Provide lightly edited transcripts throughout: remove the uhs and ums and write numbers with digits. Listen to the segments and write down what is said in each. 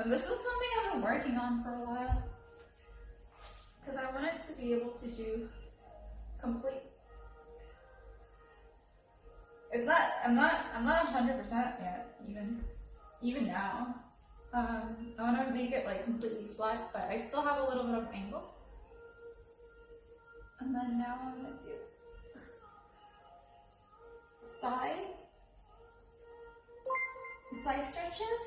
And this is something I've been working on for a while. Because I wanted to be able to do complete. It's not, I'm not 100% yet, even now. I want to make it like completely flat, but I still have a little bit of angle. And then now I'm going to do side stretches.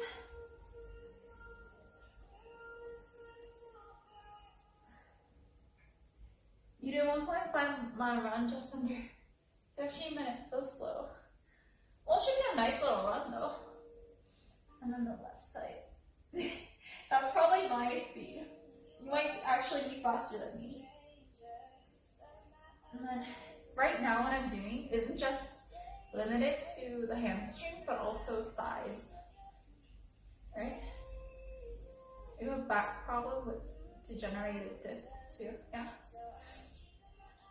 You do 1.5-mile run just under 15 minutes, so slow. Well, it should be a nice little run though. And then the left side. That's probably my speed. You might actually be faster than me. And then right now what I'm doing isn't just limited to the hamstrings, but also sides. Right? I have a back problem with degenerated discs too. Yeah.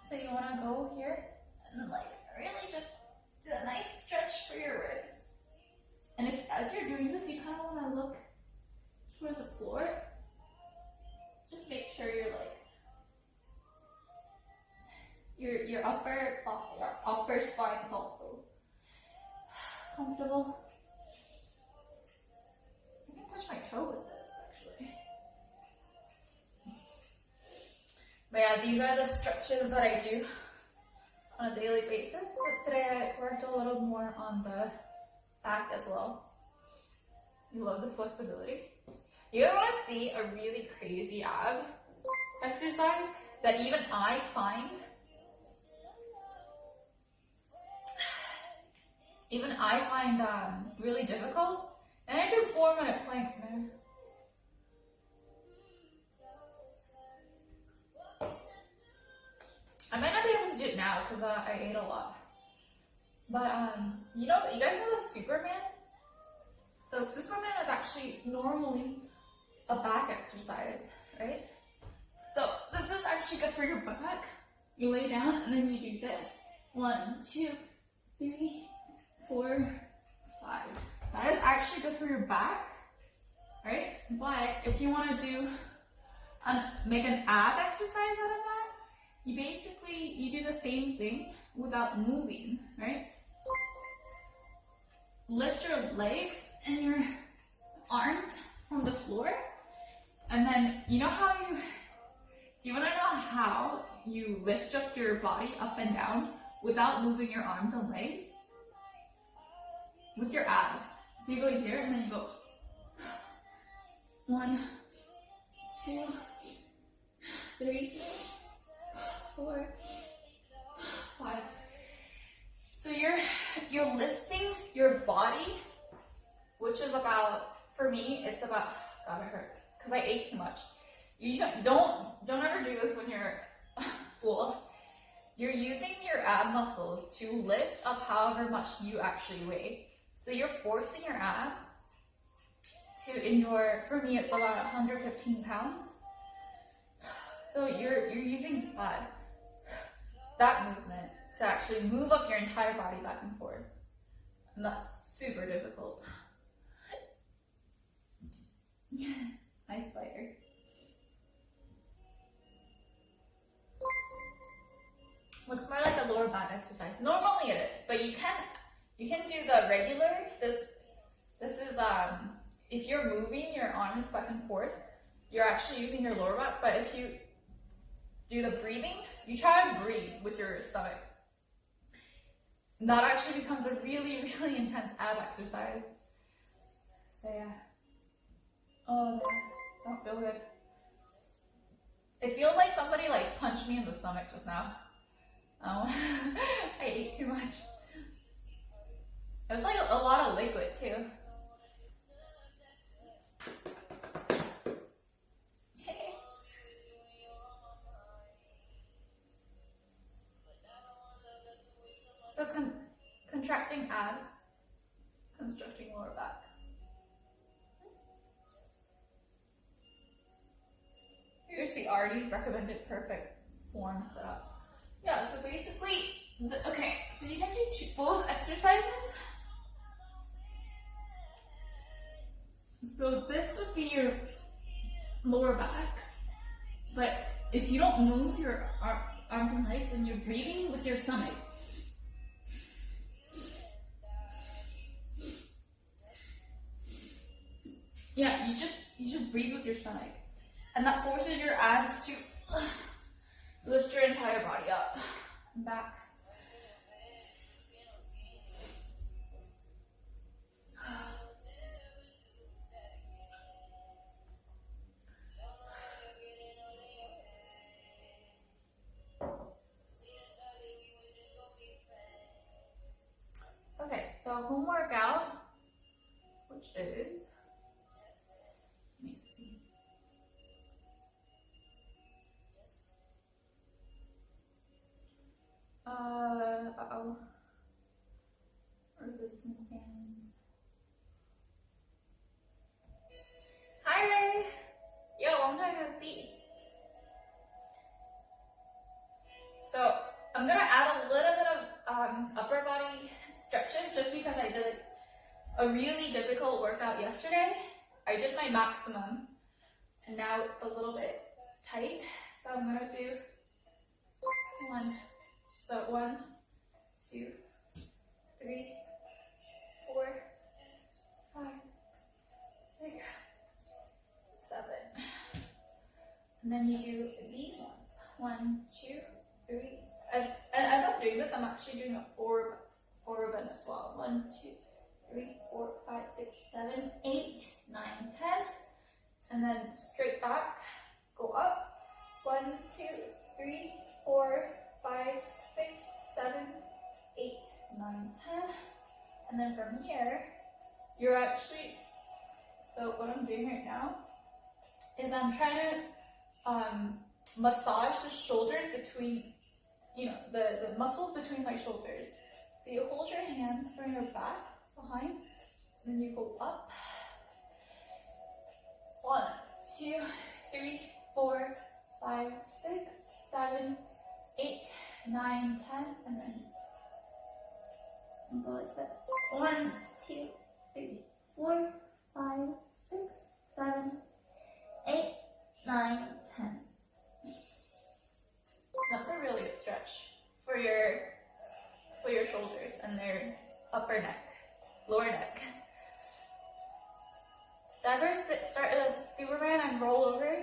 So you want to go here and like really just do a nice stretch for your ribs. And if as you're doing this, you kind of want to look towards the floor. Just make sure you're like your upper spine is also comfortable. I can touch my toe with this actually. But yeah, these are the stretches that I do on a daily basis. But today I worked a little more on the back as well. You love the flexibility. You want to see a really crazy ab exercise that even I find really difficult? And I do 4-minute planks, man. I might not be able to do it now because I ate a lot. But you guys know the Superman? So Superman is actually normally a back exercise, right? So this is actually good for your back. You lay down and then you do this. 1, 2, 3, 4, 5. That is actually good for your back, right? But if you want to do make an ab exercise out of that, you do the same thing without moving, right? Lift your legs and your arms from the floor, and then do you want to know how you lift up your body up and down without moving your arms and legs? With your abs. So you go here and then you go 1, 2, 3, 4, 5. So you're lifting your body, which is about, for me, it's about, God, it hurts because I ate too much. You don't ever do this when you're full. You're using your ab muscles to lift up however much you actually weigh. So you're forcing your abs to endure, for me it's about 115 pounds. So you're using that movement to actually move up your entire body back and forth. And that's super difficult. Hi, spider. Looks more like a lower back exercise. Normally it is, but you can do the regular. This is if you're moving your arms back and forth, you're actually using your lower back. But if you do the breathing, you try to breathe with your stomach. And that actually becomes a really, really intense ab exercise. So yeah. Oh man, don't feel good. It feels like somebody punched me in the stomach just now. I ate too much. It's like a lot of liquid too. So contracting abs, constructing lower back. Here's the RD's recommended perfect form setup. Yeah, so basically, so you can do both exercises. So this would be your lower back. But if you don't move your arms and legs, then you're breathing with your stomach. Yeah, you just breathe with your stomach. And that forces your abs to lift your entire body up and back. Okay, so home workout, which is, let me see. Uh-oh. Resistance bands. Hi, Ray. Yo, long time no see. So I'm gonna add a little bit of upper body stretches just because I did a really difficult workout yesterday. I did my maximum and now it's a little bit tight. So I'm gonna do one. So 1, 2, 3, 4, 5, 6, 7. And then you do these ones. 1, 2, 3. As I'm doing this, I'm actually doing a four bend as well. 1, 2, 3, 4, 5, 6, 7, 8, 9, 10. And then straight back, go up. 1, 2, 3, 4, 5, 6, 7, 8, 9, 10. And then from here, you're actually, so what I'm doing right now is I'm trying to massage the shoulders between, the muscles between my shoulders. So you hold your hands from your back behind, and then you go up. 1, 2, 3, 4, 5, 6, 7, 8, 9, 10, and then go like this. 1, 2, 3, 4, 5, 6, 7, 8, 9, 10. That's a really good stretch for your shoulders and their upper neck, lower neck. Did I ever start as Superman and roll over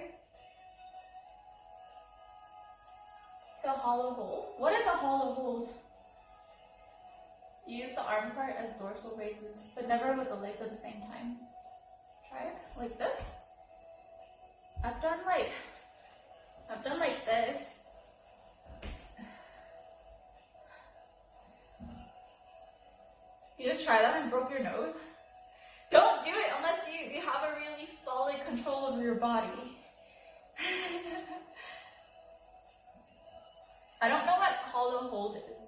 to a hollow hold? What is a hollow hold? You use the arm part as dorsal raises, but never with the legs at the same time. Try it like this. I've done like this. You just try that and broke your nose. Don't do it unless you have a really solid control over your body. I don't know what hollow hold is,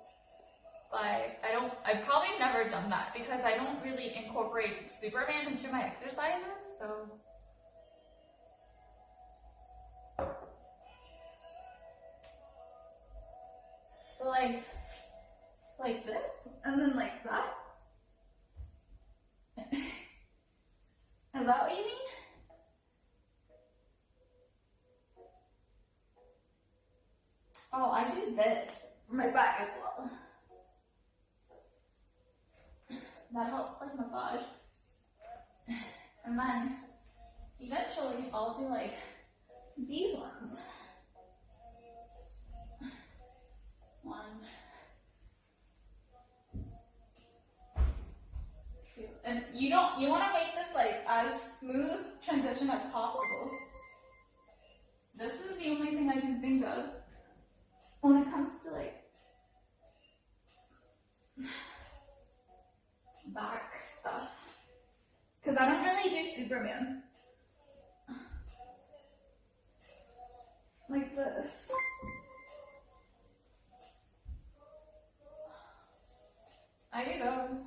but I've probably never done that because I don't really incorporate Superman into my exercises, so. So like this, and then like that. Is that what you mean? Oh, I do this for my back as well. That helps like massage. And then eventually I'll do like these ones. 1, 2. And you want to make this like as smooth transition as possible. This is the only thing I can think of when it comes to like back stuff. Because I don't really do Superman. Like this. I do those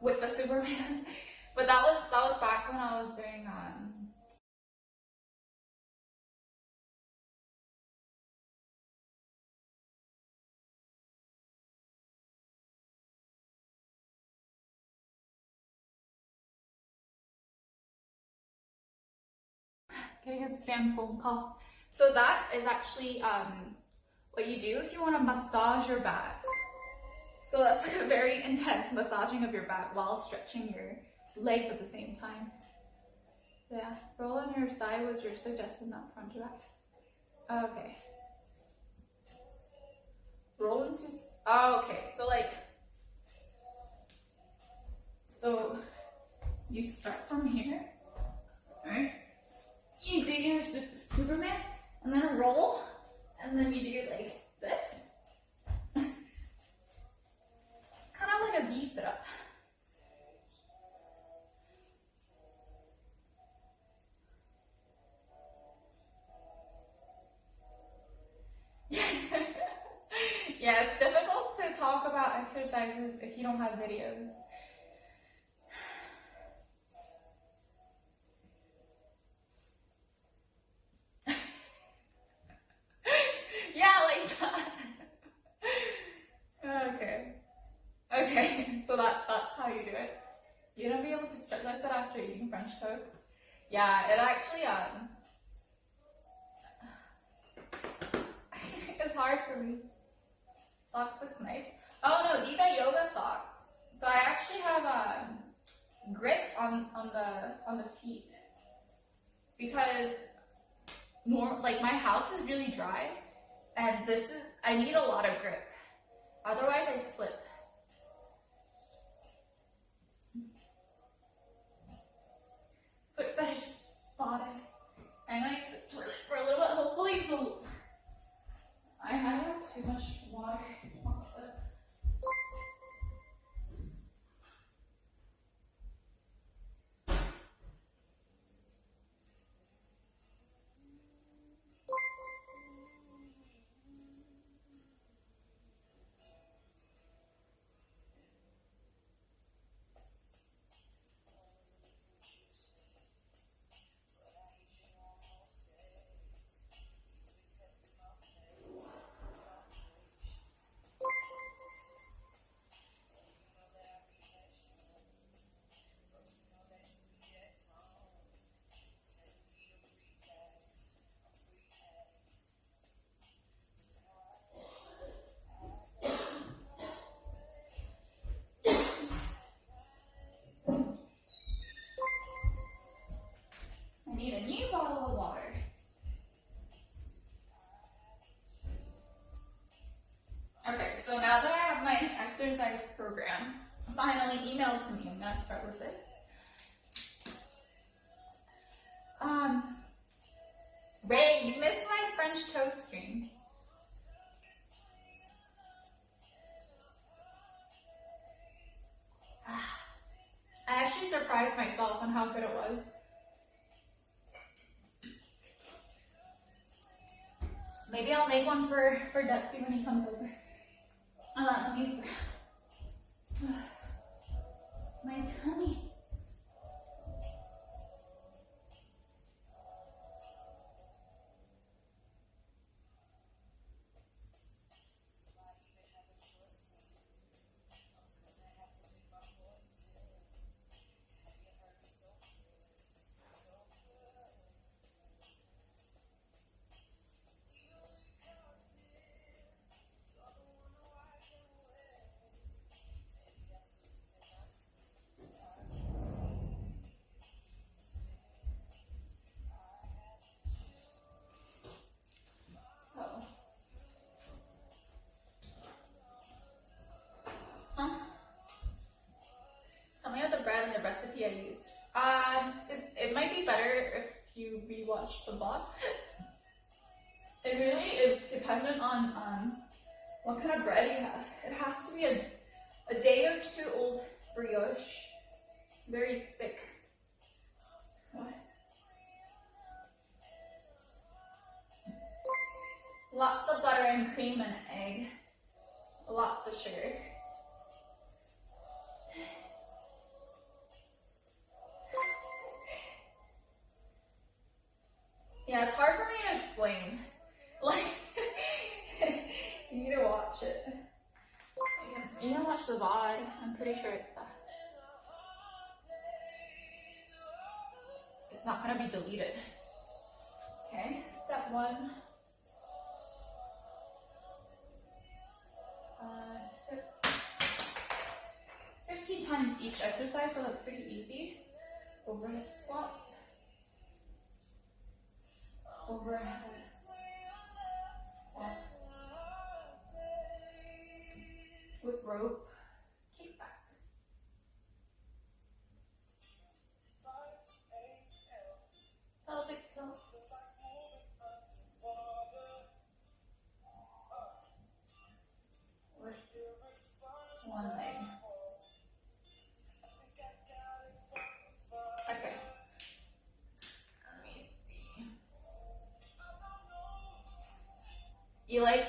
with the Superman, but that was back when I was doing getting a spam phone call. So that is actually what you do if you want to massage your back. So that's like a very intense massaging of your back while stretching your legs at the same time. Yeah, roll on your side was your suggestion, not front to back. Okay. Roll into, okay, so like, so you start from here, right? You do your Superman, and then roll, and then you do like this. Kind of like a V sit-up. Yeah, it's difficult to talk about exercises if you don't have videos. Yeah, like that. Okay. Okay, so that's how you do it. You're gonna be able to stretch like that after eating French toast. Yeah, it actually it's hard for me. Socks looks nice. Oh no, these are yoga socks. So I actually have grip on the feet because more like my house is really dry, and I need a lot of grip. Otherwise, I slip. Foot fetish spotted. I'm gonna use the toilet for a little bit. Hopefully, I have too much water. I need a new bottle of water. Okay, so now that I have my exercise program finally emailed to me, I'm gonna start with this. Ray, you missed my French toast stream. I actually surprised myself on how good it was. Maybe I'll make one for Detsy when he comes over. Let me my tummy. Tell me about the bread and the recipe I used. It might be better if you rewatch the vlog. It really is dependent on what kind of bread you have. It has to be a day or two old brioche, very thick. What? Lots of butter and cream and egg. Lots of sugar. Yeah, it's hard for me to explain. Like, you need to watch it. You can watch the VOD. I'm pretty sure it's not gonna be deleted. Okay, step 1. Uh, 15 times each exercise, so that's pretty easy. Overhead squats, overhead squats with rope, kick back. Pelvic tilt. With one leg. Okay. Let me see. You like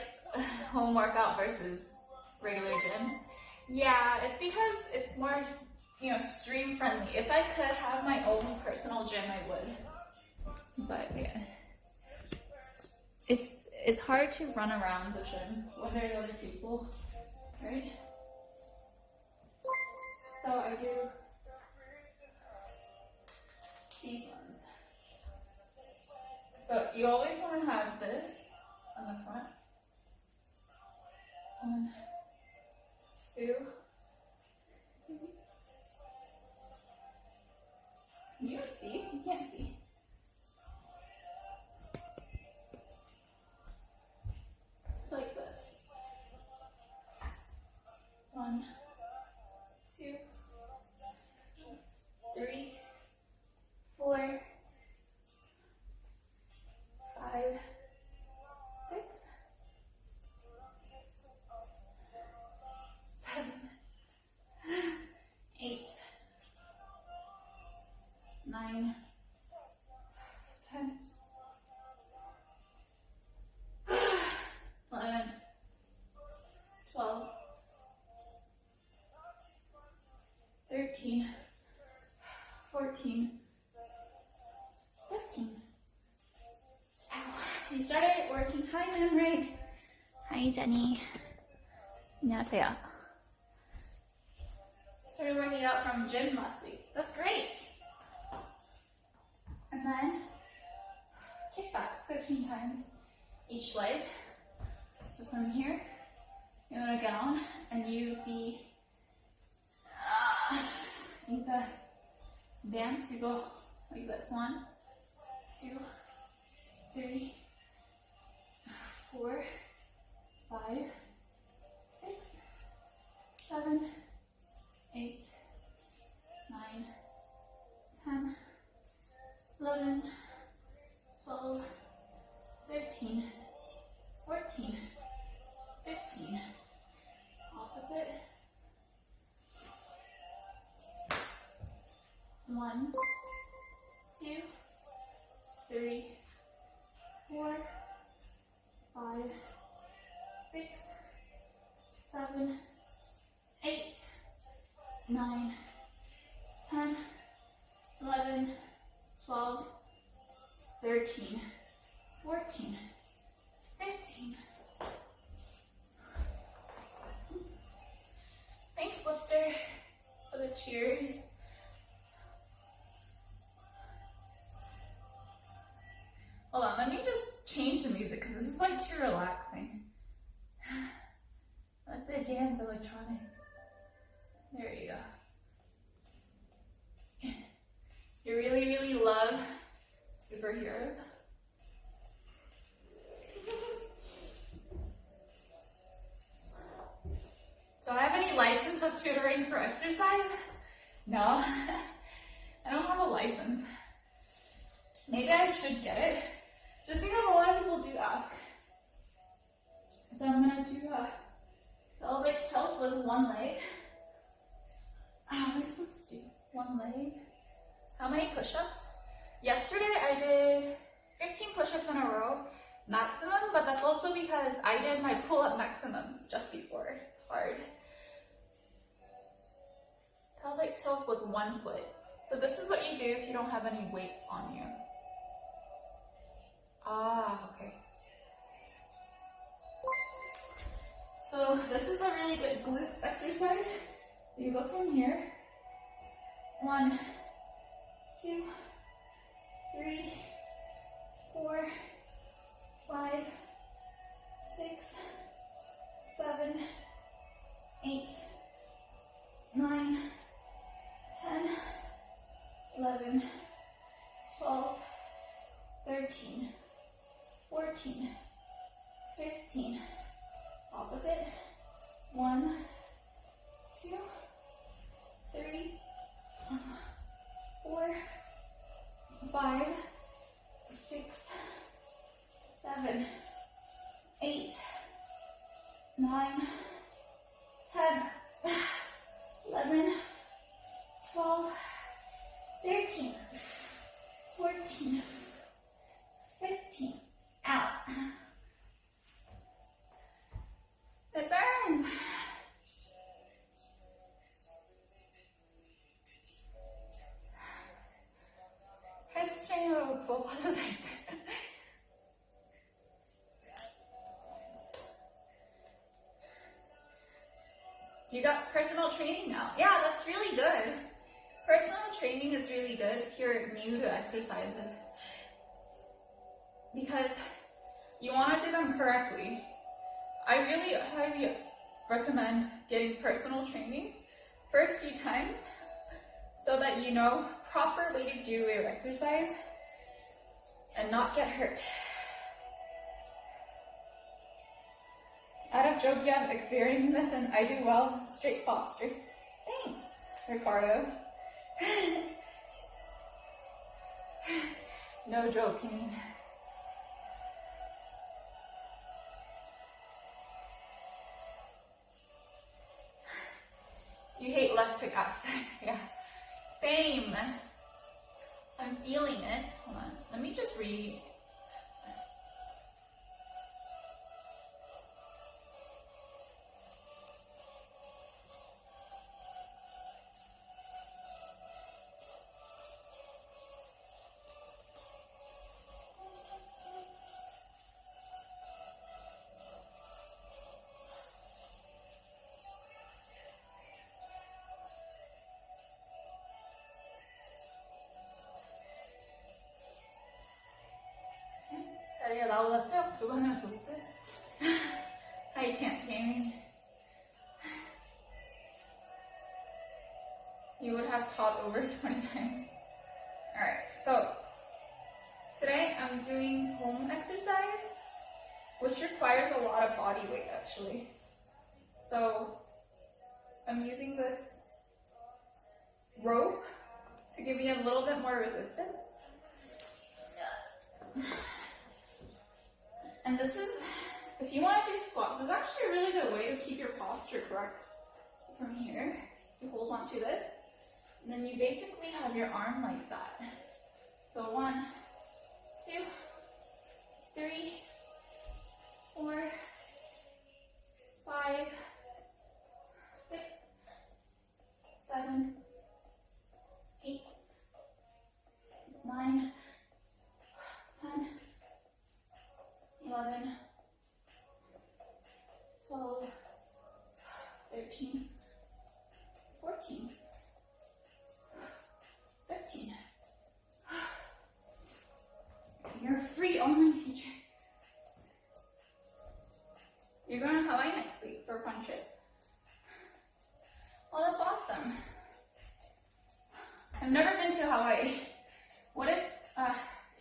home workout versus regular gym? Yeah, it's because it's more, stream friendly. If I could have my own personal gym, I would. But yeah, it's hard to run around the gym when there's other people, right? So I do these ones. So you always want to have this on the front. 1, 2. Can you see? You can't see. It's like this. 1, 2, 3, 4, 5, 6, 7, 8, 9, 10, 11, 12, 13, 14, 15. Ow. You started working. Hi, ma'am, right? Hi, Jenny. 안녕하세요. Started working out from gym last week. That's great. And then kickbacks 13 times each leg. So from here, you want to get on and use a band to go like this. 1, 2, 3, 4, 5, 6, 7, 8, 9, 10, 11, 12, 13, 14, 15. Opposite. 1, 2, 3, 4, 5, 6, 7, 8, 9, 10, 11, 12, 13, 14, 15. Thanks, Lister, for the cheers. Hold on, let me just change the music because this is like too relaxing. Let the dance electronic. There you go. You really, really love superheroes. Do I have any license of tutoring for exercise? No, I don't have a license. Maybe I should get it, just because a lot of people do ask. So I'm gonna do a pelvic tilt with one leg. How am I supposed to do? One leg. How many push-ups? Yesterday I did 15 push-ups in a row, maximum, but that's also because I did my pull-up maximum just before. It's hard. Pelvic tilt with one foot. So this is what you do if you don't have any weights on you. Okay. So this is a really good glute exercise. So you go from here. 1, 2, 3, 4, 13, 14, 15, out. It burns. 헬스트레이너로 부어봐서 살 때. You got personal training now. Yeah, that's really good. Personal training is really good if you're new to exercises, because you want to do them correctly. I really highly recommend getting personal training first few times so that you know proper way to do your exercise and not get hurt. Out of joke, you have experience in this, and I do well. Straight posture. Thanks, Ricardo. No joking. You hate lactic acid. Yeah. Same. I'm feeling it. Hold on. Let me just read. 자리가 나보다 체력 2번을 줬대. I can't gaming. You would have taught over 20 times. Alright, so today I'm doing home exercise, which requires a lot of body weight actually. So I'm using this rope to give me a little bit more resistance. Yes. And this is, if you want to do squats, this is actually a really good way to keep your posture correct. From here, you hold on to this, and then you basically have your arm like that. So 1, 2, 3, 4, 5, 6, 7, 8, 9, 10, 11, 12, 13, 14, 15. You're a free online teacher. You're going to Hawaii next week for a fun trip. Well, that's awesome. I've never been to Hawaii. What if,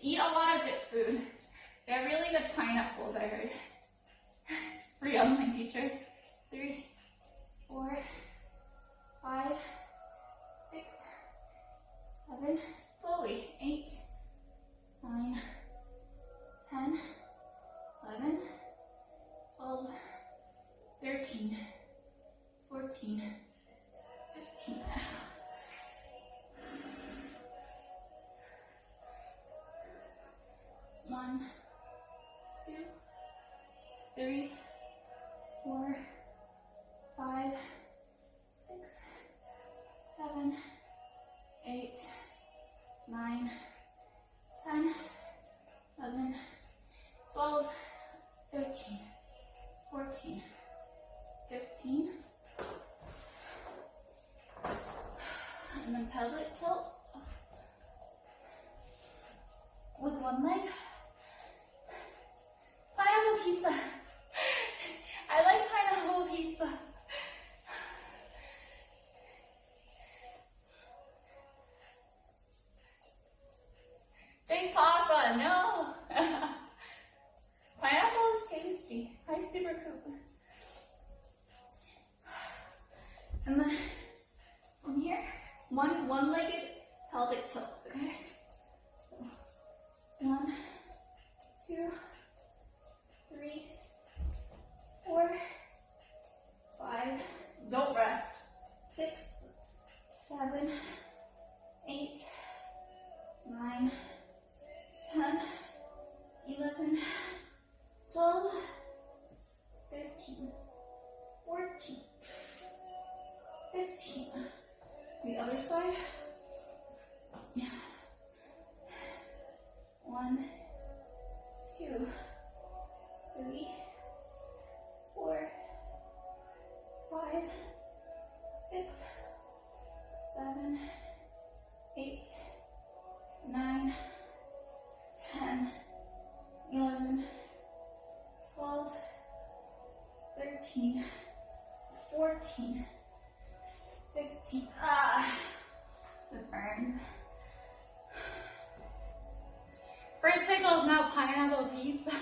eat a lot of bit food. They have really good pineapples, I heard. Free online teacher. 3, 4, 5, 6, 7, slowly. 8, 9, 10, 11, 12, 13, 14, 15. One, 2, 3, 4, 5, 6, 7, 8, 9, 10, 11, 12, 13, 14, 15. And then pelvic tilt with one leg. Pineapple pizza. I like pineapple pizza. Big Papa, no. Pineapple is tasty. Hi, Super Coop. And then from here, one-legged pelvic tilt. Okay. So 1, 2, 3, 4, 5. Don't rest. 6, 7, 8, 1, 2, 3, 4, 5, 6, 7, 8, 9, 10, 11, 12, 13, 14, 15. The burns. First pickle is now pineapple pizza.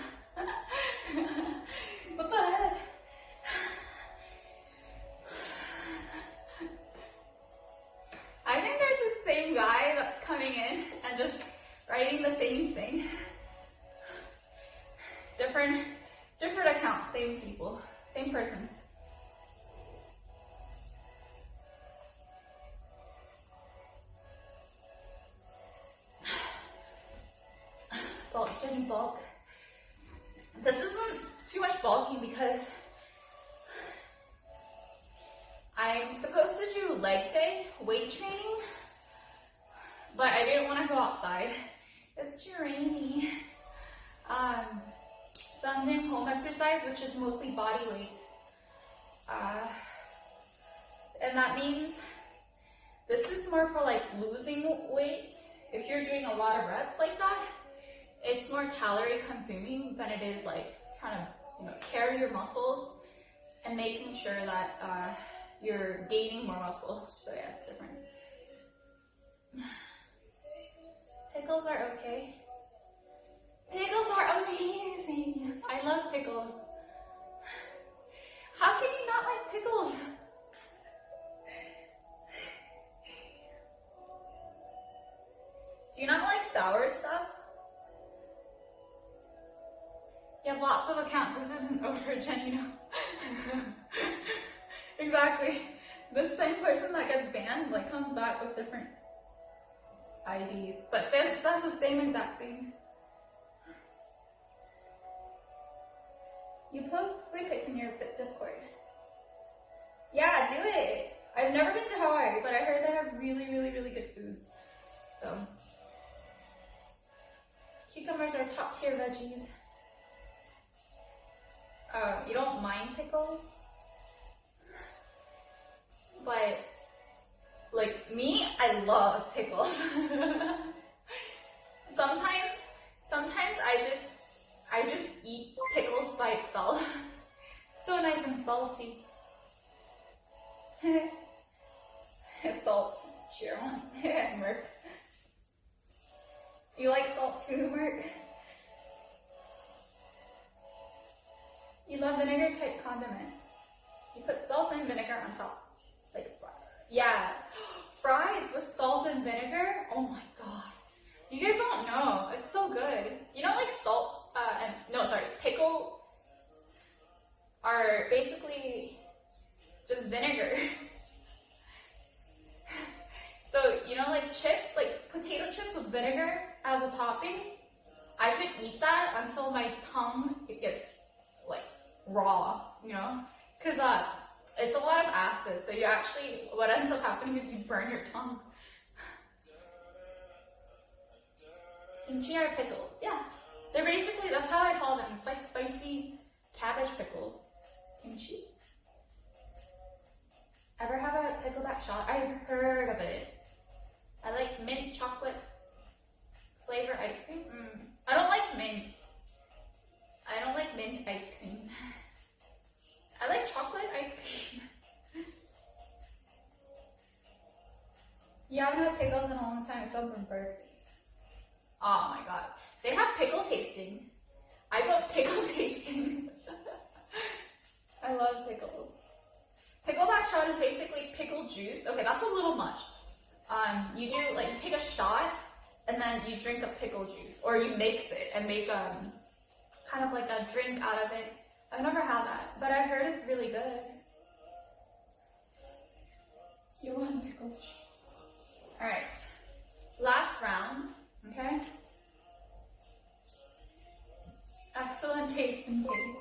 What the heck? I think there's the same guy that's coming in and just writing the same thing. Different account, same people, same person. Bulk, Jenny, bulk. This isn't too much bulking because I'm supposed to do leg day, weight training, but I didn't want to go outside. It's too rainy. So I'm doing home exercise, which is mostly body weight. And that means this is more for like losing weight. If you're doing a lot of reps like that, it's more calorie consuming than it is like trying to, carry your muscles and making sure that you're gaining more muscle. So yeah, it's different. Pickles are okay. Pickles are amazing. I love pickles. How can you not like pickles? Do you not like sour stuff? You have lots of accounts. This isn't over, Jenny, no. Exactly. This same person that gets banned comes back with different IDs, but says the same exact thing. You post food pics in your Discord. Yeah, do it. I've never been to Hawaii, but I heard they have really, really, really good foods. So, cucumbers are top tier veggies. You don't mind pickles? But, me, I love pickles. Sometimes I just eat pickles by itself. So nice and salty. Salt, cheer on. Merc. You like salt too, Merc? You love vinegar type condiments. You put salt and vinegar on top. Like fries. Yeah. Fries with salt and vinegar? Oh my god. You guys don't know. It's so good. Salt pickle are basically just vinegar. So, chips, potato chips with vinegar as a topping, I could eat that until my tongue gets, raw, because it's a lot of acid, so what ends up happening is you burn your tongue. Kimchi are pickles, yeah. They're basically, that's how I call them. It's like spicy cabbage pickles. Kimchi. Ever have a pickleback shot? I've heard of it. I like mint chocolate flavor ice cream. I don't like mint. I don't like mint ice cream. I like chocolate ice cream. You haven't had pickles in a long time. It's open burgers. Oh my god. They have pickle tasting. I go pickle tasting. I love pickles. Pickleback shot is basically pickle juice. Okay, that's a little much. You do, you take a shot and then you drink a pickle juice. Or you mix it and make kind of like a drink out of it. I've never had that, but I've heard it's really good. You want pickles? Alright. Last round, okay? Excellent taste and taste.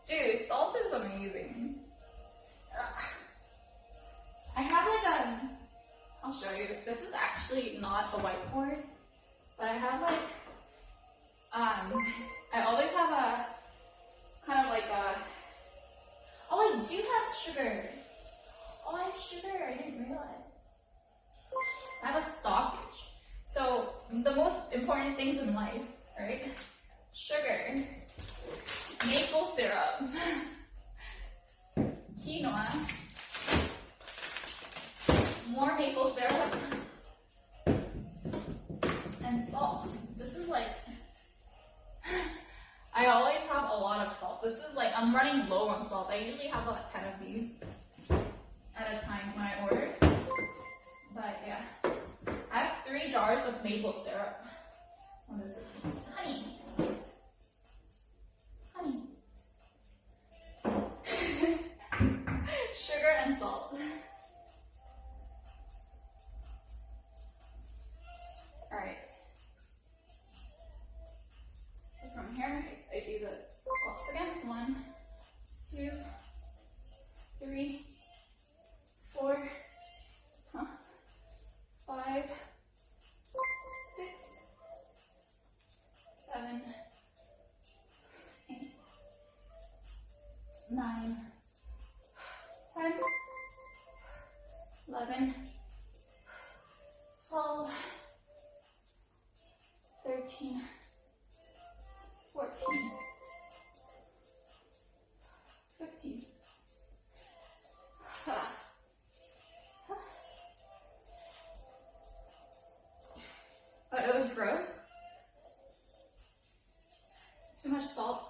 Dude, salt is amazing. Ugh. I have I'll show you. this is actually not a whiteboard, but I have like, I always have a, kind of like a, oh, I do have sugar. Oh, I have sugar, I didn't realize. I have a stoppage. So, the most important things in life, right? Sugar, maple syrup, quinoa, more maple syrup, and salt. This is like, I always have a lot of salt. This is like, I'm running low on salt. I usually have about 10 of these at a time when I order. But yeah, I have 3 jars of maple syrup. What is this? Honey. Honey. Sugar and salt. Alright. So from here, I do the squats again. 1, 2, 3, 4, 5, 6, 7, 8, 9, 10, 11, 12, 13, 14, 15. Oh, it was gross. Too much salt.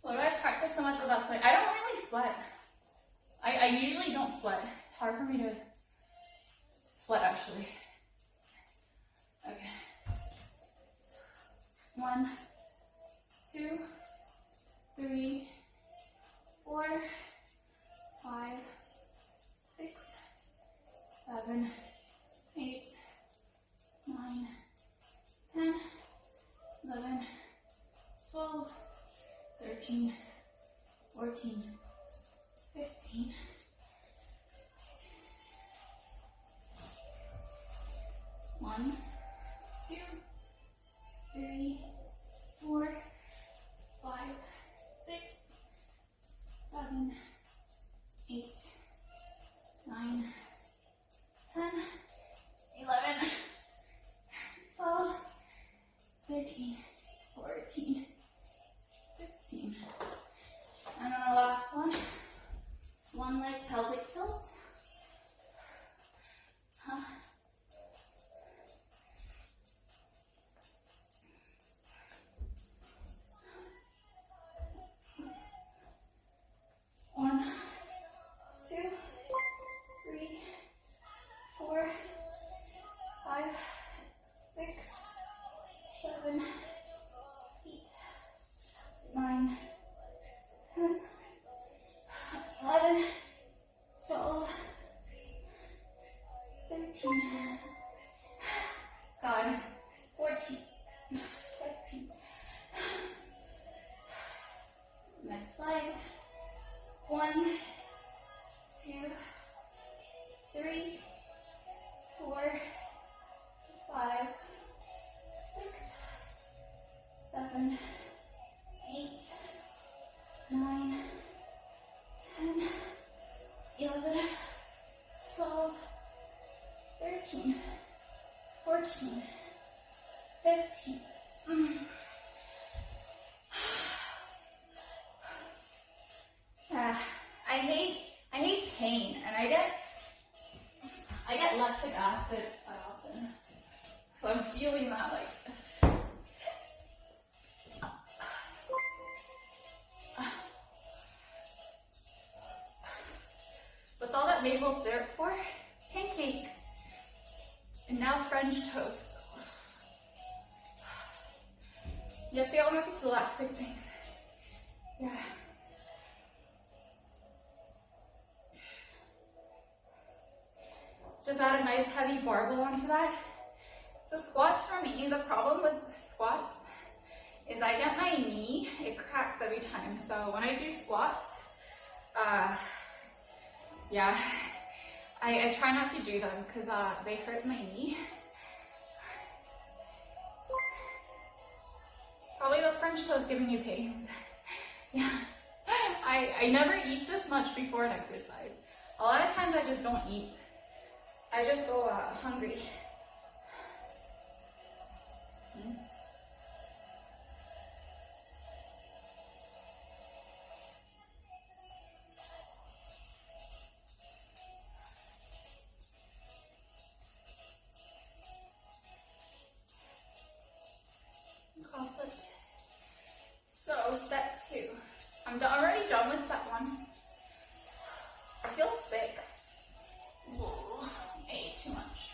Why do I practice so much without sweating? I don't really sweat. I usually don't sweat. It's hard for me to sweat actually. Okay. 1, 2, 3, 4, 5, 6, 7, 8, 9, 10, 11, 12, 13, 14, 15. One, 2, 3, 4, 5, 6, 7, 8, 9, 10, 11, 12, 13, 14, 15. And then the last one leg pelvic tilt. One, 2, 3, 4, 5, 6, 7, 8, 9, 10, 11, 12, 13, God, 14, 15. Next slide. 1, 2, 3, 4, 5, 6, 7, 8, 9, 10, 11, 12, 13, 14, 15. I hate pain, and I get lactic acid quite often, so I'm feeling that like. What's all that maple syrup for? Pancakes, and now French toast. Ya estoy ahora que se lactic thing. Yeah. Just add a nice heavy barbell onto that. So squats for me, the problem with squats is I get my knee, it cracks every time. So when I do squats, yeah, I try not to do them because they hurt my knee. Probably the French toast giving you pains. Yeah. I never eat this much before an exercise. A lot of times I just don't eat. I just go hungry. Conflict. So step 2. I'm already done with step 1. I feel sick. Whoa, I ate too much.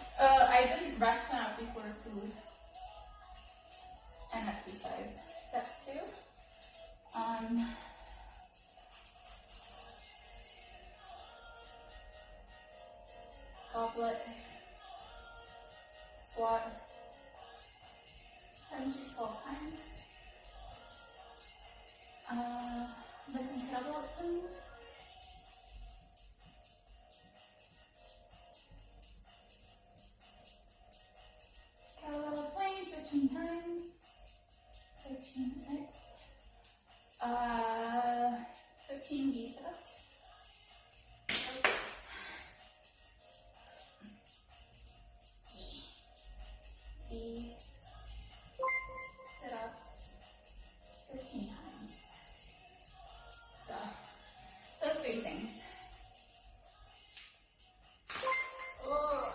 I didn't rest enough before food and exercise. Step 2. Goblet, squat, 10 to 12 times. Lifting kettlebell swings. Kettlebell swings 15 times. 13 times. 15 V-sit-ups. Sit-ups 15 times. So, those 3 things. Ugh.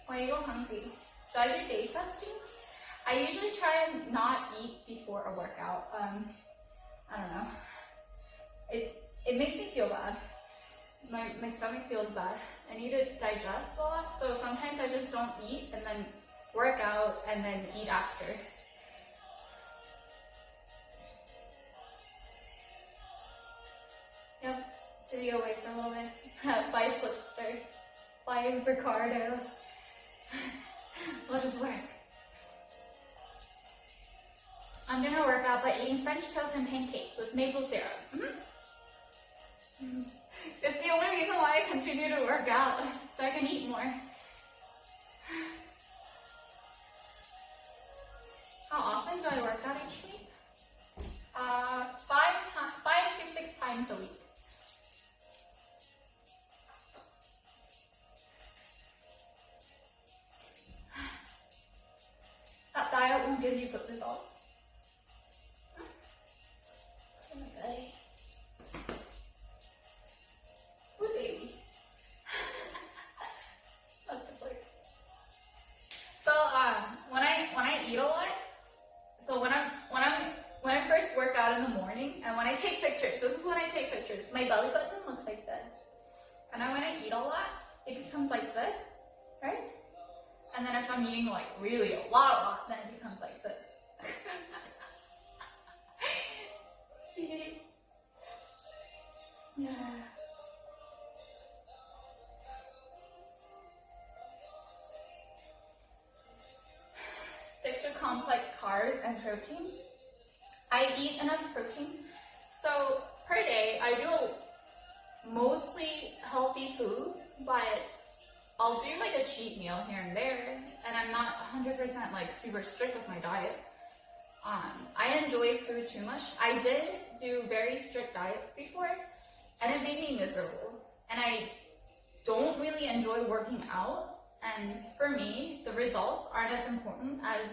Why you go hungry? So I do day fasting. I usually try and not eat before a workout. I don't know. It makes me feel bad. My stomach feels bad. I need to digest a lot, so sometimes I just don't eat and then work out and then eat after. Yep, to be away for a little bit. Bye Slipster. Bye Ricardo. Let us work. I'm gonna work out by eating French toast and pancakes with maple syrup. It's the only reason why I continue to work out, so I can eat more. How often do I work out each week? 5 to 6 times a week. That diet won't give you good results. Okay. Sweet baby. That's the flirt. So when I eat a lot, so when I first work out in the morning and when I take pictures, this is when I take pictures. My belly button looks like this, and then when I eat a lot, it becomes like this, right? And then if I'm eating like really a lot, then it becomes like this. Yeah. Stick to complex carbs and protein. I eat enough protein. So per day, I do mostly healthy foods, but I'll do like a cheat meal here and there, and I'm not 100% like super strict with my diet. I enjoy food too much. I did do very strict diets before, and it made me miserable. And I don't really enjoy working out. And for me, the results aren't as important as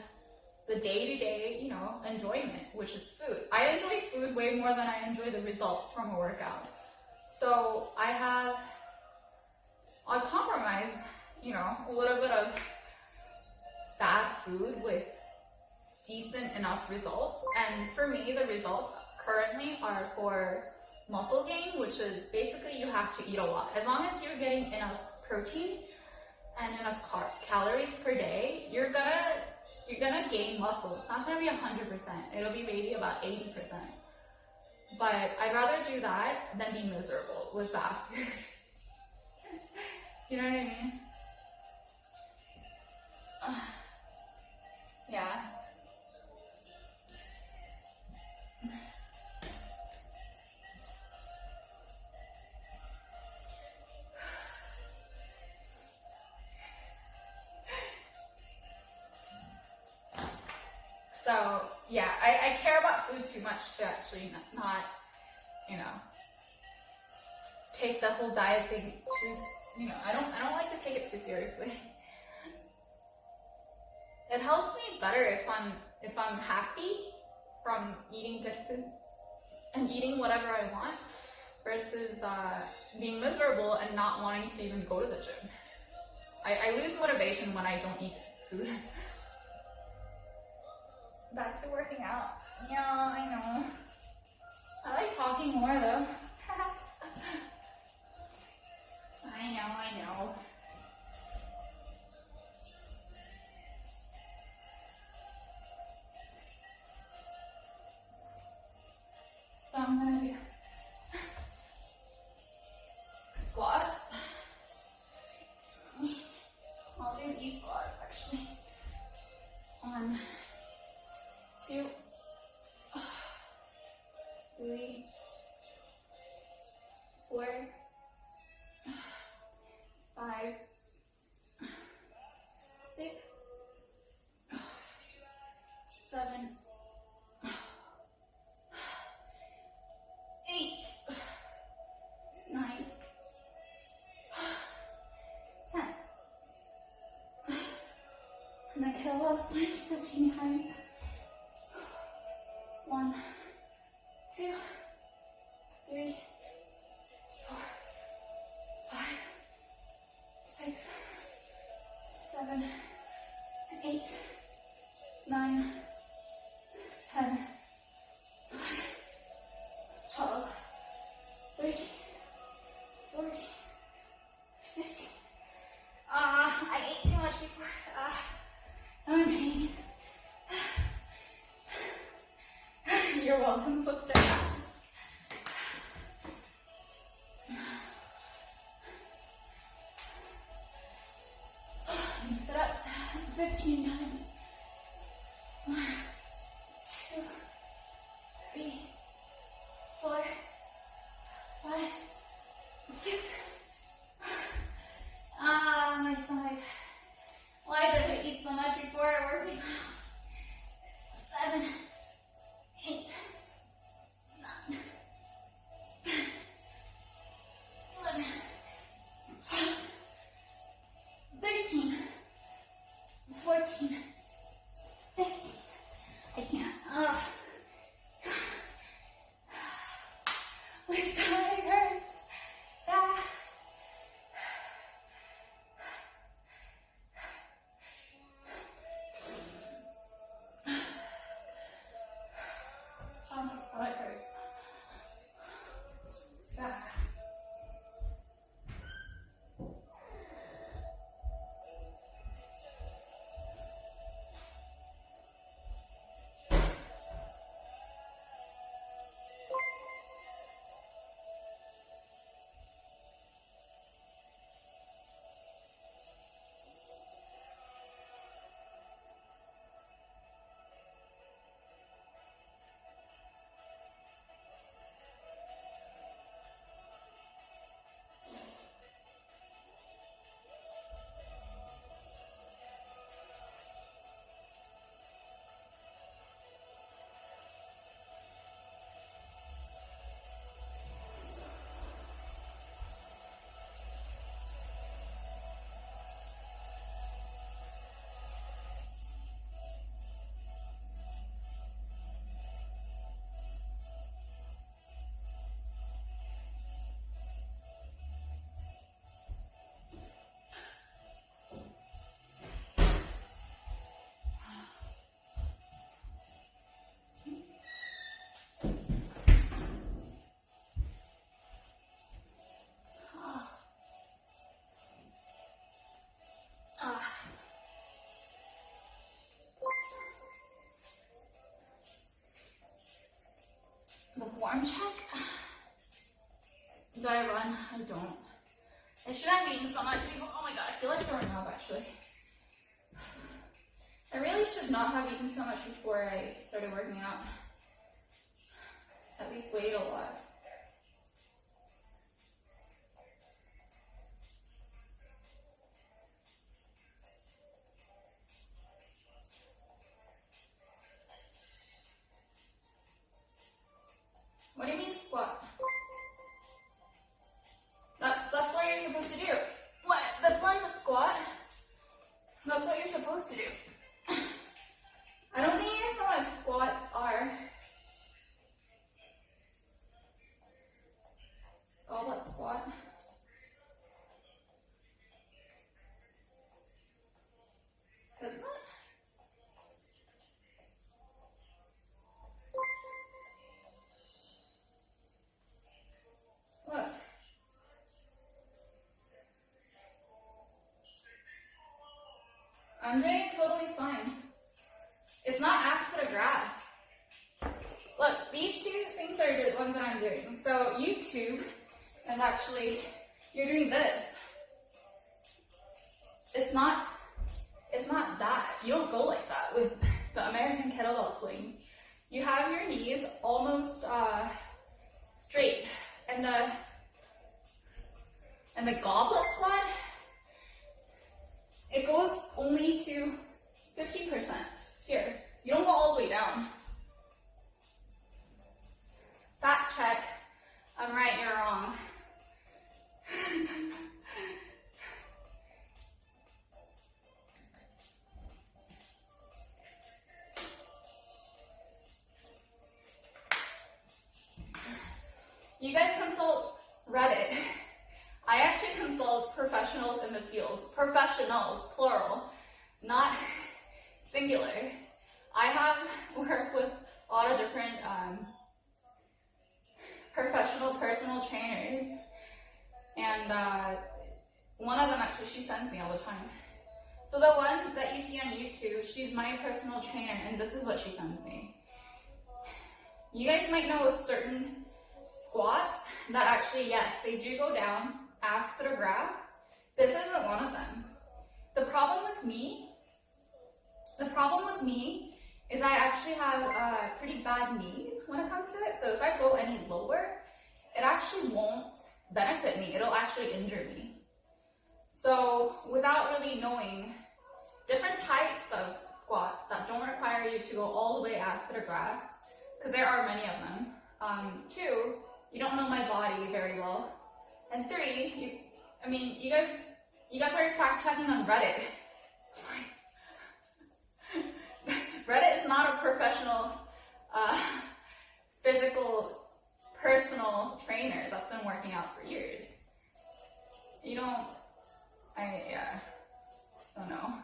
the day-to-day, enjoyment, which is food. I enjoy food way more than I enjoy the results from a workout. So I compromise, a little bit of bad food with decent enough results. And for me, the results currently are for muscle gain, which is basically you have to eat a lot. As long as you're getting enough protein and enough calories per day, you're gonna gain muscle. It's not gonna be 100%. It'll be maybe about 80%. But I'd rather do that than be miserable with bad food. You know what I mean? Yeah. So yeah, I care about food too much to actually not, you know, take the whole diet thing too, you know, I don't like to take it too seriously. It helps me better if I'm happy from eating good food and eating whatever I want versus being miserable and not wanting to even go to the gym. I lose motivation when I don't eat food. Back to working out. Yeah, I know. I like talking more though. I know. So I'm gonna do squats. I'll do these squats actually. 1, 2, 3, 4, 5, 6, 7, 8, 9, 10. And I kettlebell swings 15 times. 1, 2, 3, 4, 5, 6, 7, 8, 9, 10, 12, 13, 14, 15. I ate too much before. I'm in pain. You're welcome, sister. Mix it up 15 times. 1, 2, 3, 4, 5, 6. My stomach. Why did I eat so much before I worked out? 7, 8, 9, 10, 11, 12, 13, 14, 15. I can't. My stomach hurts. My stomach hurts. The form check? Do I run? I don't. I shouldn't have eaten so much before. Oh my god, I feel like throwing up actually. I really should not have eaten so much before I started working out. At least weighed a lot. these two things are the ones that I'm doing. So YouTube is actually, you're doing this. It's not that. You don't go like that with the American kettlebell swing. You have your knees almost straight, and the goblet squat, it goes only to 50%. Here, you don't go all the way down. Fact check. I'm right, you're wrong. You guys consult Reddit. I actually consult professionals in the field. Professionals, plural, not singular. I have worked with a lot of different professional personal trainers, and one of them actually, she sends me all the time. So the one that you see on YouTube, she's my personal trainer, and this is what she sends me. You guys might know certain squats that actually, yes, they do go down, ass to the grass. This isn't one of them. The problem with me is I actually have pretty bad knees when it comes to it. So if I go any lower, it actually won't benefit me. It'll actually injure me. So without really knowing different types of squats that don't require you to go all the way ass to the grass, because there are many of them. 2, you don't know my body very well. And 3, you guys are fact checking on Reddit. Reddit is not a professional, physical, personal trainer that's been working out for years. So no.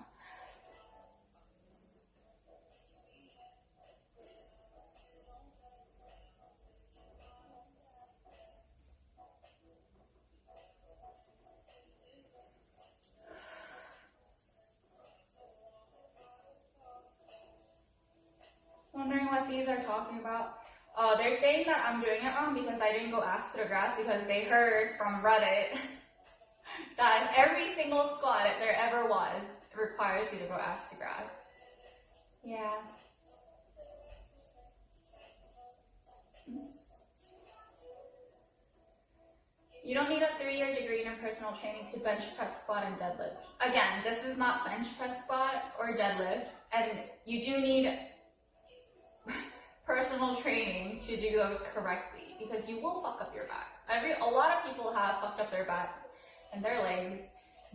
Wondering what these are talking about. Oh, they're saying that I'm doing it wrong because I didn't go ass to the grass because they heard from Reddit that every single squat that there ever was requires you to go ass to grass. Yeah. You don't need a 3-year degree in personal training to bench press, squat, and deadlift. Again, this is not bench press, squat, or deadlift, and you do need personal training to do those correctly because you will fuck up your back. A lot of people have fucked up their backs and their legs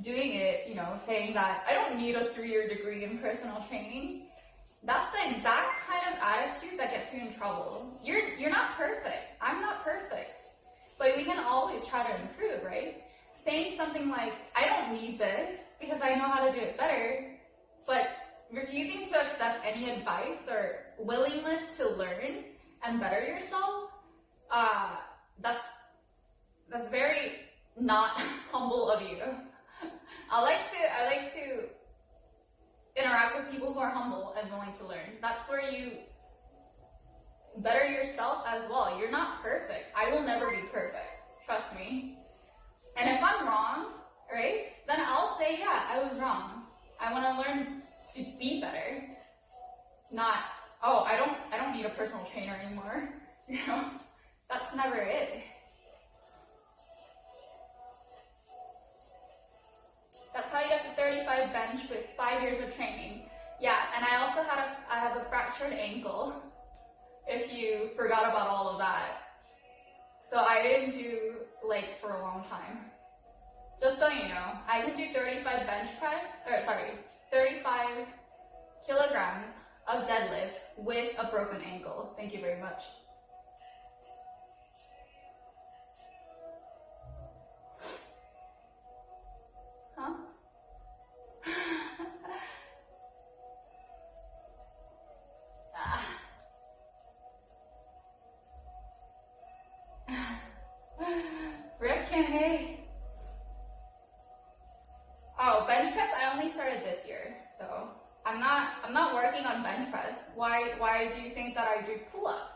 doing it, saying that I don't need a 3-year degree in personal training. That's the exact kind of attitude that gets you in trouble. You're not perfect. I'm not perfect. But we can always try to improve, right? Saying something like, I don't need this because I know how to do it better, but refusing to accept any advice or willingness to learn and better yourself, that's very not humble of you. I like to interact with people who are humble and willing to learn. That's where you better yourself as well. You're not perfect. I will never be perfect. Trust me. And if I'm wrong, right, then I'll say, yeah, I was wrong. I want to learn to be better. Not, oh, I don't need a personal trainer anymore. That's never it. That's how you get the 35 bench with 5 years of training. Yeah, and I also I have a fractured ankle, if you forgot about all of that. So I didn't do legs for a long time. Just so you know, I can do 35 kilograms of deadlift with a broken ankle. Thank you very much. Huh? Rifkin, hey. Oh, bench press, I only started this year, so I'm not working on bench press. Why do you think that I do pull-ups?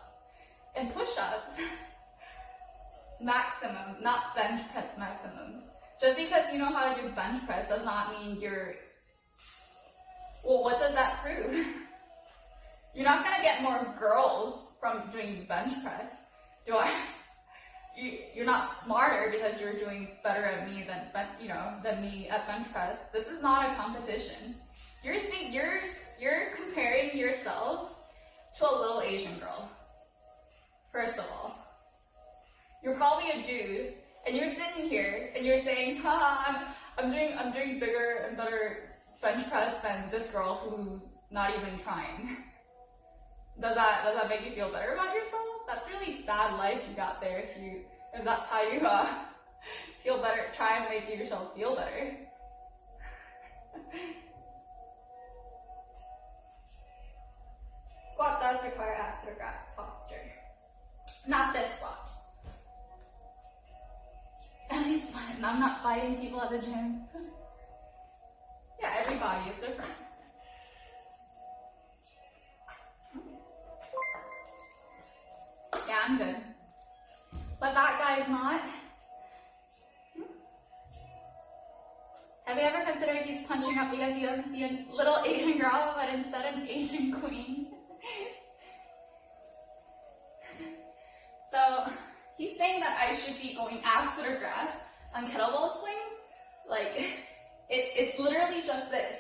maximum, not bench press maximum. Just because you know how to do bench press does not mean you're, well, what does that prove? You're not gonna get more girls from doing bench press. You're not smarter because you're doing better at me than me at bench press. This is not a competition. You're comparing yourself to a little Asian girl. First of all, you're probably a dude, and you're sitting here and you're saying, "Ha, I'm doing bigger and better bench press than this girl who's not even trying." Does that make you feel better about yourself? That's really sad life you got there if that's how you feel better, try and make yourself feel better. Squat does require astrograph posture. Not this squat. At least I'm not fighting people at the gym. Yeah, every body is different. Yeah, I'm good. But that guy is not. Have you ever considered he's punching up because he doesn't see a little Asian girl, but instead an Asian queen? So he's saying that I should be going astrograph on kettlebell swings. Like, it's literally just this.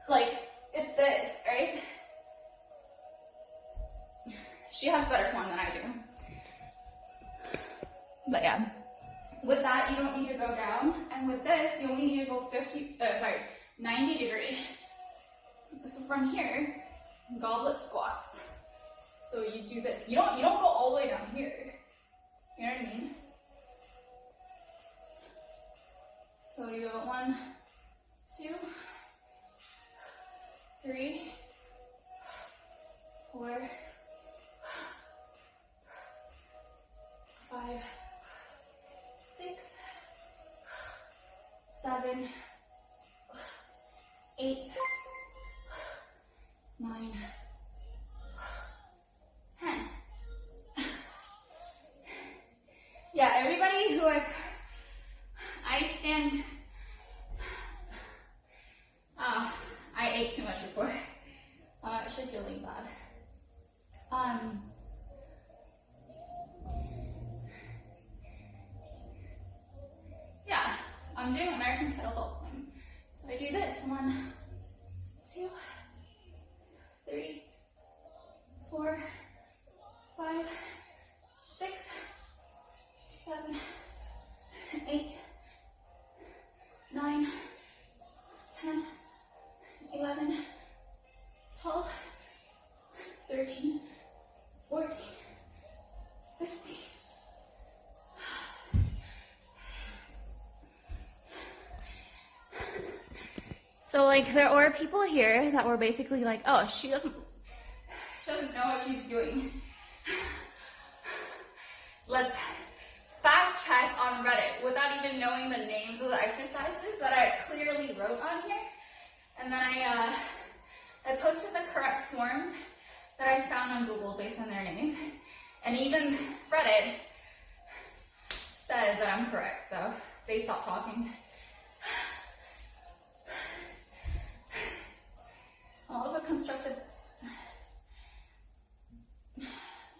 Like, it's this, right? She has better form than I do. But yeah. With that, you don't need to go down. And with this, you only need to go 90 degree. So from here, goblet squats. So you do this. You don't go all the way down here. You know what I mean? So you go 1, 2, 3, 4, 5, 6, 7, 8, 9, 10. Yeah, everybody who I stand. I ate too much before. I'm actually feeling bad. Yeah, I'm doing American kettlebell swing. So I do this. 1, 2, 3, 4, 5, 6, 7, 8, 9, 10, 11, 12, 13, 14, 15. So like there were people here that were basically like, oh, she doesn't know what she's doing. Let's fact check on Reddit without even knowing the names of the exercises that I clearly wrote on here. And then I posted the correct forms that I found on Google based on their name. And even Reddit says that I'm correct, so they stopped talking. Also constructed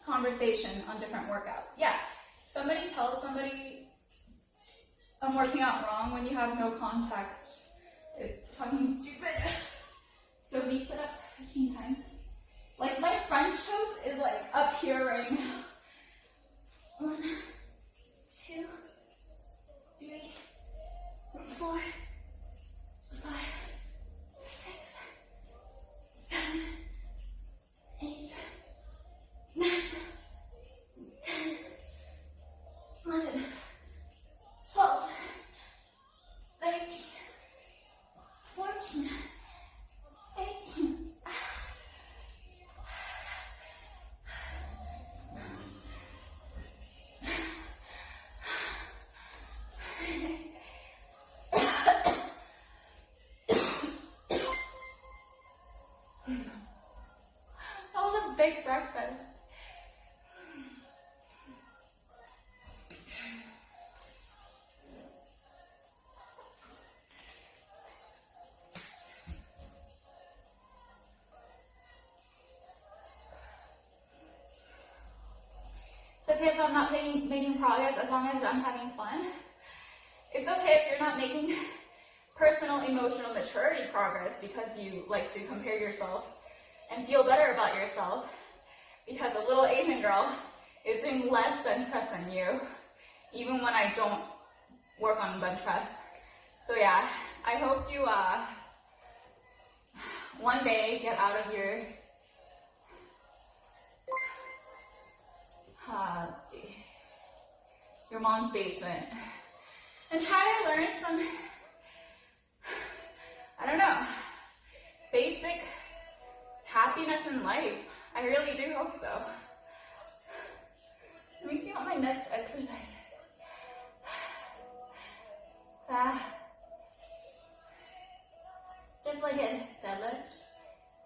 conversation on different workouts. Yeah, somebody tells somebody I'm working out wrong when you have no context is fucking stupid. So these sit-ups 15 times. Like my French toast is like up here right now. 1, 2, 3, 4, 5, 6, 7, 8, 9, 10, 11, 12, 13, 14, 15. That was a big breakfast. okay if I'm not making progress as long as I'm having fun. It's okay if you're not making personal emotional maturity progress because you like to compare yourself and feel better about yourself because a little Asian girl is doing less bench press than you, even when I don't work on bench press. So yeah, I hope you one day get out of your let's see, your mom's basement and try to learn some, I don't know, basic happiness in life. I really do hope so. Let me see what my next exercise is. Stiff-legged deadlift,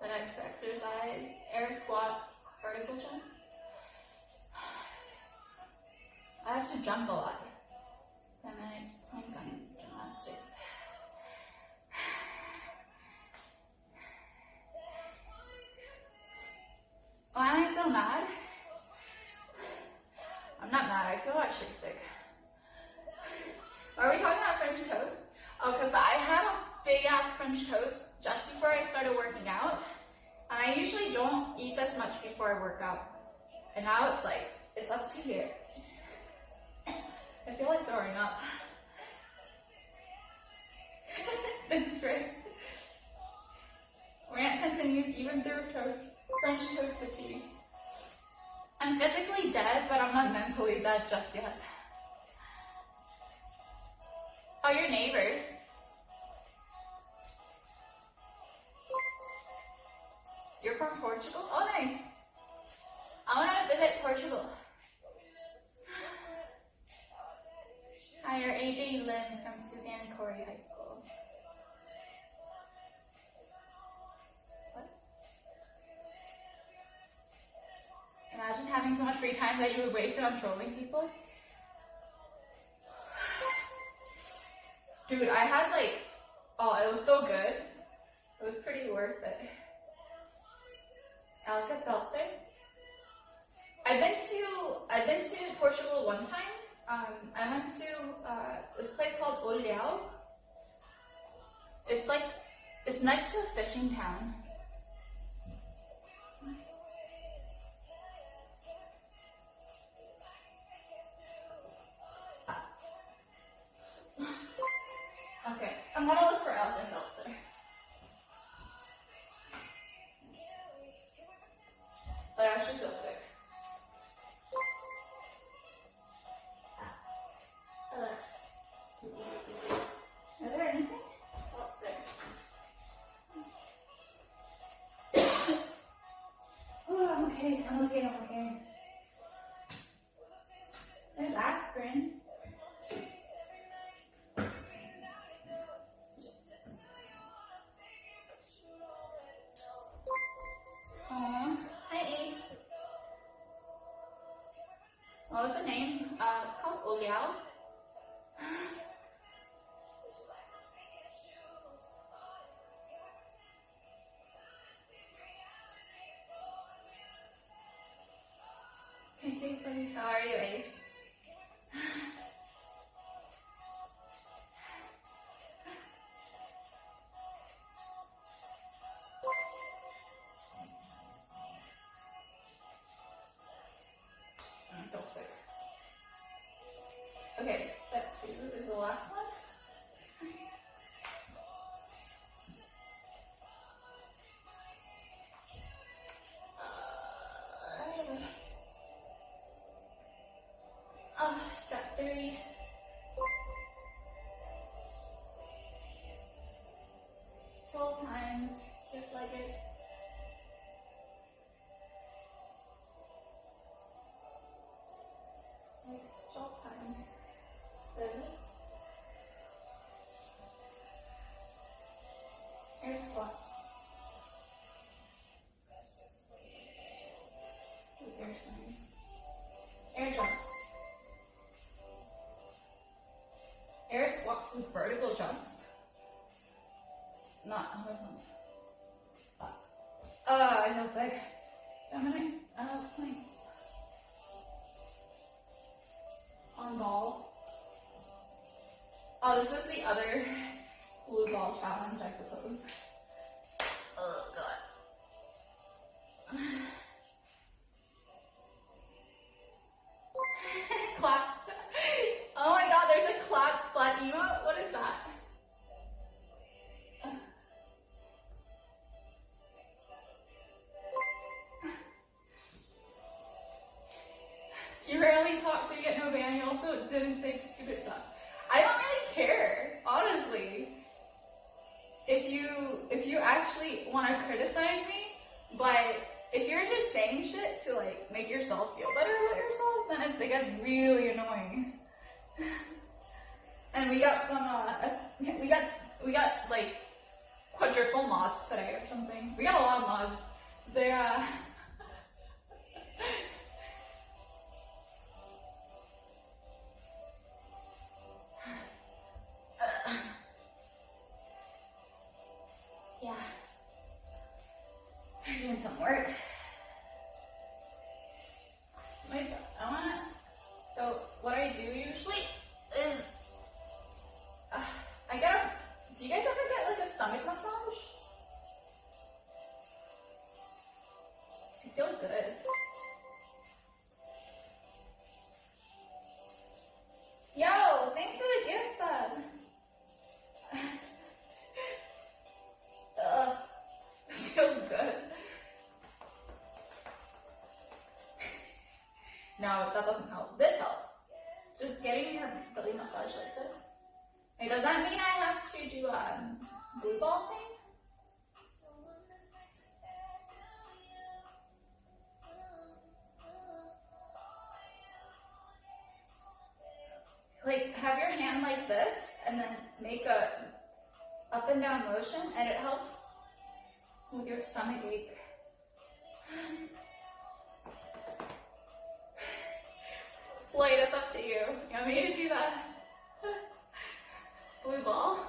the next exercise, air squats, vertical jumps. I have to jump a lot. 10-minute plank on gymnastics. Why am I so mad? I'm not mad, I feel actually sick. Are we talking about French toast? Oh, because I had a big ass French toast just before I started working out. And I usually don't eat this much before I work out. And now it's like, it's up to here. I feel like throwing up. That's right. Rant continues even through French toast fatigue. I'm physically dead, but I'm not mentally dead just yet. Oh, your neighbors. You're from Portugal? Oh, nice. I want to visit Portugal. Hi, you're AJ Lynn from Suzanne and Corey High School. What? Imagine having so much free time that you would waste it on trolling people. Dude, I had like, oh, it was so good. It was pretty worth it. Alka-Seltzer. I've been to Portugal one time. I went to this place called Olhão. It's next to a fishing town. Okay, I'm gonna look for Alka-Seltzer. I actually feel sick. Is there anything? Oh, there. Oh, I'm okay. There's aspirin. Aww. Hi, Ace. What was the name? It's called Olhão. How are you, Ace? I feel sick. Okay, step 2 is the last one. Step 3. Times, stiff-legged. Like 12 times. Deadlift. Air squats. Air swing. Air jumps. Air squats with vertical jumps. Not horizontal. I feel sick. Planks. saying shit to like make yourself feel better about yourself, then it gets really annoying. And we got some, we got like quadruple moths today or something. We got a lot of moths. They yeah, they're doing some work. So what I do usually is, do you guys ever get like a stomach massage? It feels good. Yo, thanks for the gift sub. It feels good. No, that doesn't help. This helps. Just getting your belly massage like this. Hey, does that mean I have to do a blue ball thing? Like, have your hand like this, and then make a up and down motion, and it helps with your stomach ache. Floyd, it's up to you. You want me to do that? Blue ball?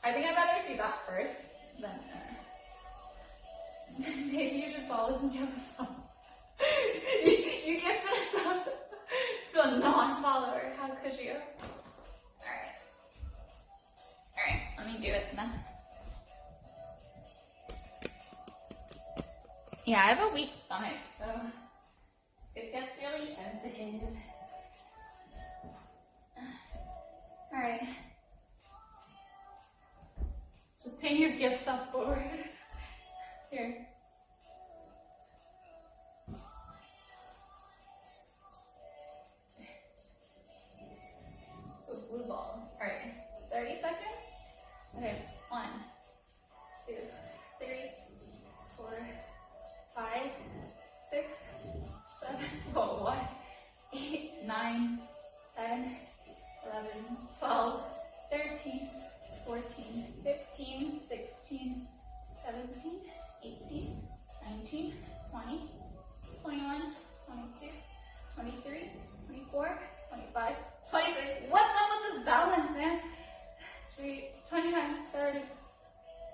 I think I'd rather do that first than maybe you should follow this into the song. You gifted us up to a non-follower. How could you? Alright, let me do it then. Yeah, I have a weak stomach, so it gets really sensitive. Alright. Just pin your gifts up forward. Here. So blue ball. Alright. 30 seconds? Okay. 1, 2, 3, 4, 5, 6, 7, whoa, what? 8, 9, 10, 11, 12, 13, 14, 15, 16, 17, 18, 19, 20, 21, 22, 23, 24, 25, 26. What's up with this balance, man? 29, 30.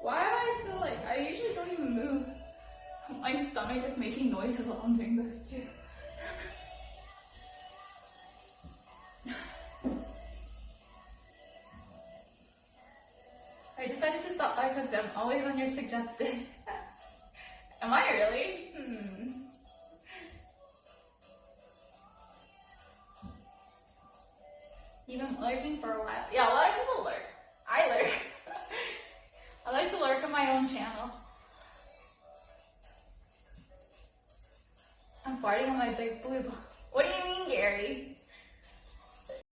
Why am I so like, I usually don't even move. My stomach is making noises while I'm doing this too. I decided to stop by because I'm always on your suggested. Am I really? You've been lurking for a while. Yeah, a lot of people lurk. I lurk. I like to lurk on my own channel. I'm farting on my big blue ball.